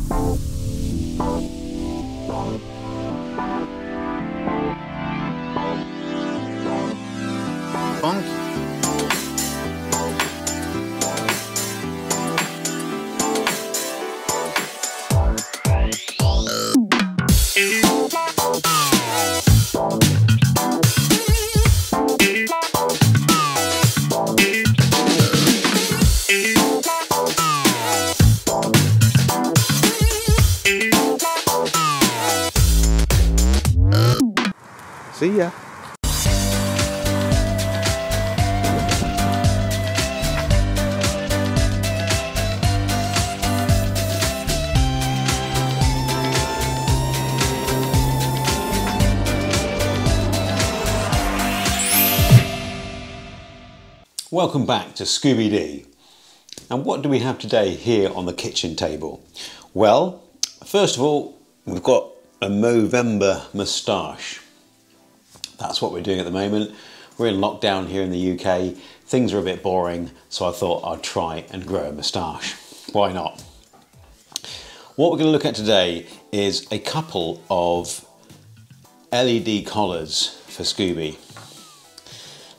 Bonk. See ya. Welcome back to Scoobie-Dee. And what do we have today here on the kitchen table? Well, first of all, we've got a Movember moustache. That's what we're doing at the moment. We're in lockdown here in the UK. Things are a bit boring, so I thought I'd try and grow a moustache. Why not? What we're going to look at today is a couple of LED collars for Scooby.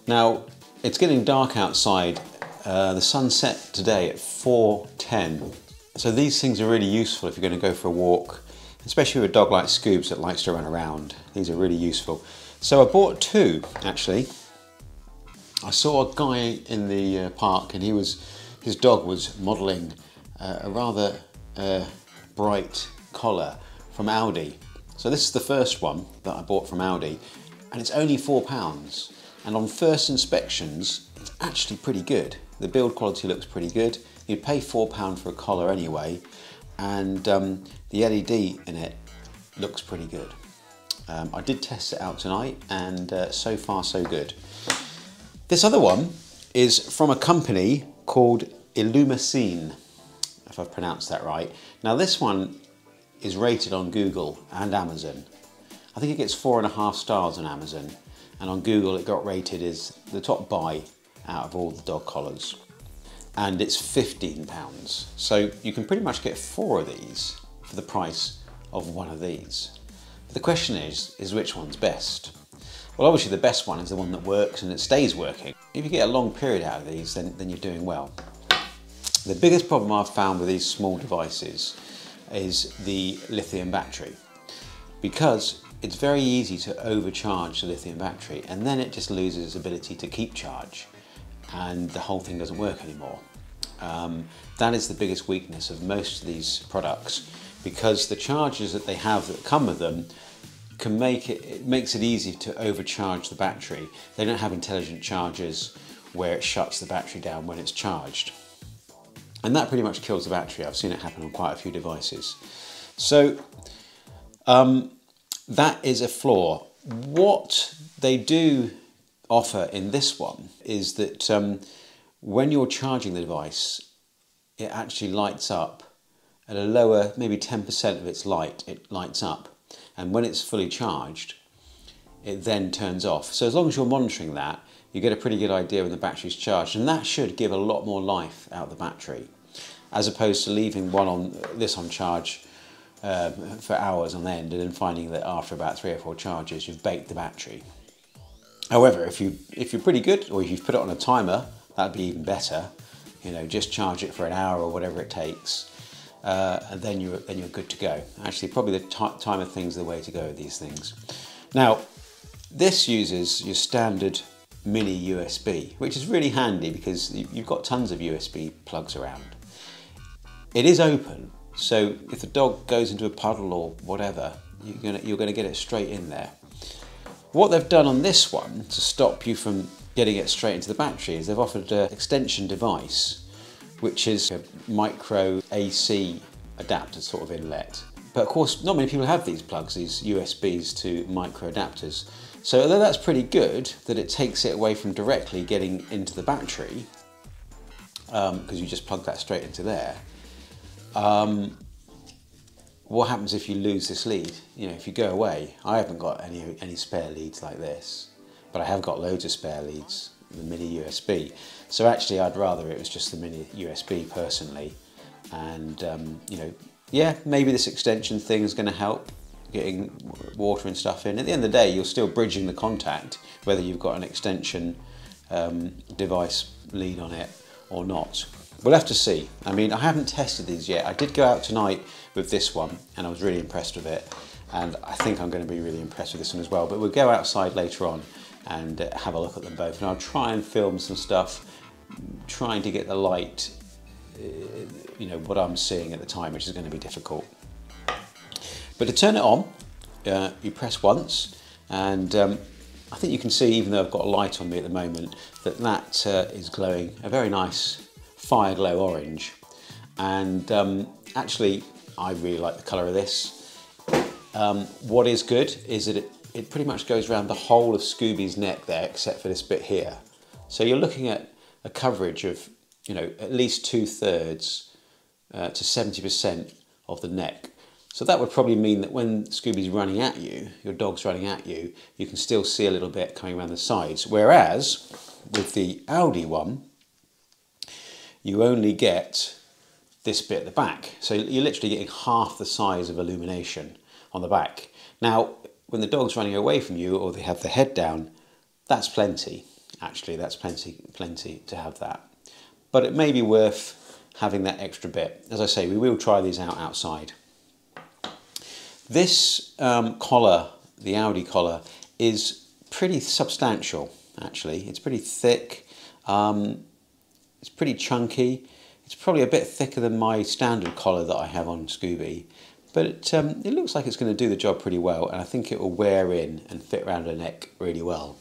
Now, it's getting dark outside. The sun set today at 4:10. So these things are really useful if you're going to go for a walk, especially with a dog like Scoobs that likes to run around. These are really useful. So I bought two, actually. I saw a guy in the park and his dog was modelling a rather bright collar from Aldi. So this is the first one that I bought from Aldi, and it's only £4. And on first inspections, it's actually pretty good. The build quality looks pretty good. You'd pay £4 for a collar anyway, and the LED in it looks pretty good. I did test it out tonight, and so far so good. This other one is from a company called Illumicine, if I've pronounced that right. Now this one is rated on Google and Amazon. I think it gets 4.5 stars on Amazon, and on Google it got rated as the top buy out of all the dog collars. And it's £15. So you can pretty much get 4 of these for the price of one of these. The question is which one's best? Well, obviously the best one is the one that works and it stays working. If you get a long period out of these, then you're doing well. The biggest problem I've found with these small devices is the lithium battery, because it's very easy to overcharge the lithium battery and then it just loses its ability to keep charge and the whole thing doesn't work anymore. That is the biggest weakness of most of these products, because the chargers that they have that come with them can it makes it easy to overcharge the battery. They don't have intelligent chargers where it shuts the battery down when it's charged. And that pretty much kills the battery. I've seen it happen on quite a few devices. So that is a flaw. What they do offer in this one is that when you're charging the device, it actually lights up at a lower, maybe 10% of its light, it lights up. And when it's fully charged, it then turns off. So as long as you're monitoring that, you get a pretty good idea when the battery's charged, and that should give a lot more life out of the battery, as opposed to leaving this on charge for hours on end and then finding that after about 3 or 4 charges you've baked the battery. However, if you're pretty good, or if you've put it on a timer, that'd be even better. You know, just charge it for an hour or whatever it takes, and then you're good to go. Actually, probably the timer thing's the way to go with these things. Now, this uses your standard mini USB, which is really handy because you've got tons of USB plugs around. It is open, so if the dog goes into a puddle or whatever, you're gonna get it straight in there. What they've done on this one to stop you from getting it straight into the battery is they've offered an extension device, which is a micro AC adapter sort of inlet. But of course, not many people have these plugs, these USBs to micro adapters. So although that's pretty good that it takes it away from directly getting into the battery, because you just plug that straight into there, what happens if you lose this lead? You know, if you go away, I haven't got any spare leads like this, but I have got loads of spare leads, the mini USB. So actually I'd rather it was just the mini USB personally, and you know, yeah, maybe this extension thing is going to help getting water and stuff in. At the end of the day, you're still bridging the contact, whether you've got an extension device lead on it or not. We'll have to see. I mean, I haven't tested these yet. I did go out tonight with this one and I was really impressed with it, and I think I'm going to be really impressed with this one as well. But we'll go outside later on and have a look at them both, and I'll try and film some stuff trying to get the light, you know, what I'm seeing at the time, which is going to be difficult. But to turn it on, you press once, and I think you can see, even though I've got a light on me at the moment, that that is glowing a very nice fire glow orange. And actually, I really like the colour of this. What is good is that it pretty much goes around the whole of Scoobie's neck there, except for this bit here. So you're looking at a coverage of, you know, at least 2/3 to 70% of the neck. So that would probably mean that when Scoobie's running at you, your dog's running at you, you can still see a little bit coming around the sides. Whereas with the Audi one, you only get this bit at the back. So you're literally getting half the size of illumination on the back. Now, when the dog's running away from you or they have the head down, that's plenty. Actually, that's plenty to have that. But it may be worth having that extra bit. As I say, we will try these out outside. This collar, the Audi collar, is pretty substantial, actually. It's pretty thick, it's pretty chunky. It's probably a bit thicker than my standard collar that I have on Scoobie, but it looks like it's going to do the job pretty well, and I think it will wear in and fit around her neck really well.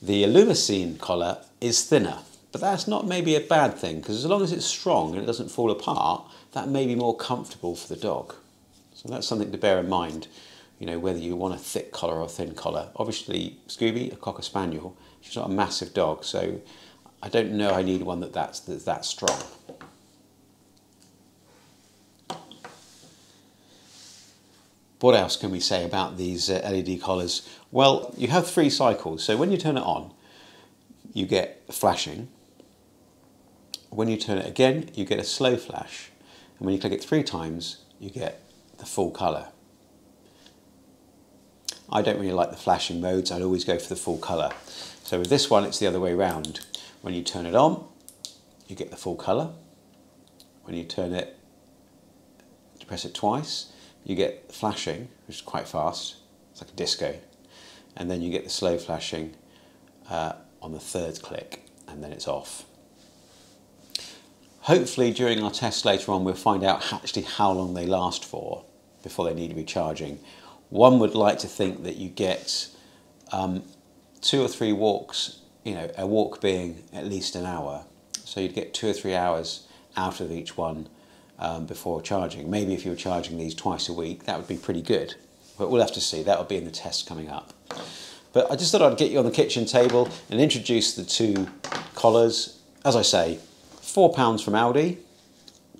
The Illumicine collar is thinner, but that's not maybe a bad thing, because as long as it's strong and it doesn't fall apart, that may be more comfortable for the dog. So that's something to bear in mind, you know, whether you want a thick collar or a thin collar. Obviously, Scoobie, a Cocker Spaniel, she's not a massive dog, so I don't know I need one that's that strong. What else can we say about these LED collars? Well, you have 3 cycles. So when you turn it on, you get flashing. When you turn it again, you get a slow flash. And when you click it 3 times, you get the full colour. I don't really like the flashing modes. I'd always go for the full colour. So with this one, it's the other way around. When you turn it on, you get the full colour. When you turn it, press it twice, you get flashing, which is quite fast. It's like a disco. And then you get the slow flashing on the 3rd click, and then it's off. Hopefully during our test later on, we'll find out actually how long they last for before they need to be charging. One would like to think that you get 2 or 3 walks, you know, a walk being at least an hour. So you'd get 2 or 3 hours out of each one before charging. Maybe if you were charging these twice a week, that would be pretty good. But we'll have to see. That will be in the test coming up. But I just thought I'd get you on the kitchen table and introduce the 2 collars. As I say, £4 from Audi,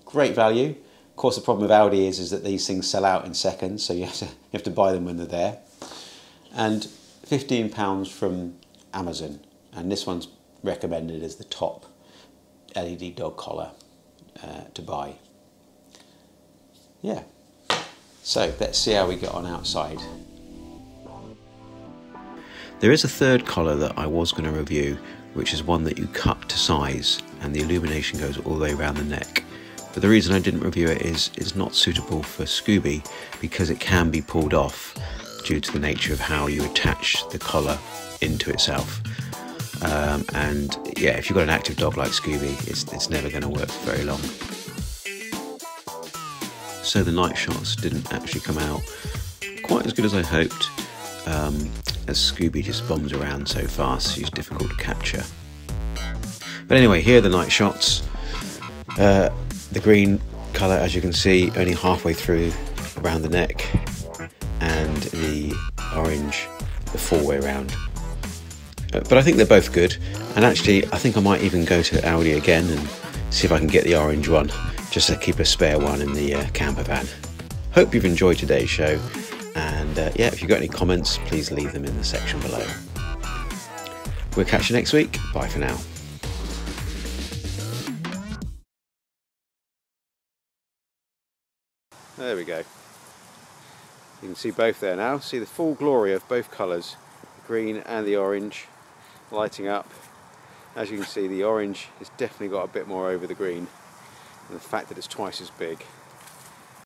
great value. Of course, the problem with Audi is that these things sell out in seconds, so you have to buy them when they're there. And £15 from Amazon, and this one's recommended as the top LED dog collar to buy. Yeah, so let's see how we get on outside. There is a 3rd collar that I was going to review, which is one that you cut to size and the illumination goes all the way around the neck. But the reason I didn't review it is it's not suitable for Scoobie because it can be pulled off due to the nature of how you attach the collar into itself. And yeah, if you've got an active dog like Scoobie, it's never going to work for very long. So the night shots didn't actually come out quite as good as I hoped, as Scoobie just bombs around so fast, she's difficult to capture. But anyway, here are the night shots. The green colour, as you can see, only halfway through around the neck, and the orange the full way around. But I think they're both good, and actually I think I might even go to Audi again and see if I can get the orange one, just to keep a spare one in the camper van. Hope you've enjoyed today's show, and yeah, if you've got any comments, please leave them in the section below. We'll catch you next week. Bye for now. There we go. You can see both there now. See the full glory of both colours, the green and the orange, lighting up. As you can see, the orange has definitely got a bit more over the green, and the fact that it's twice as big.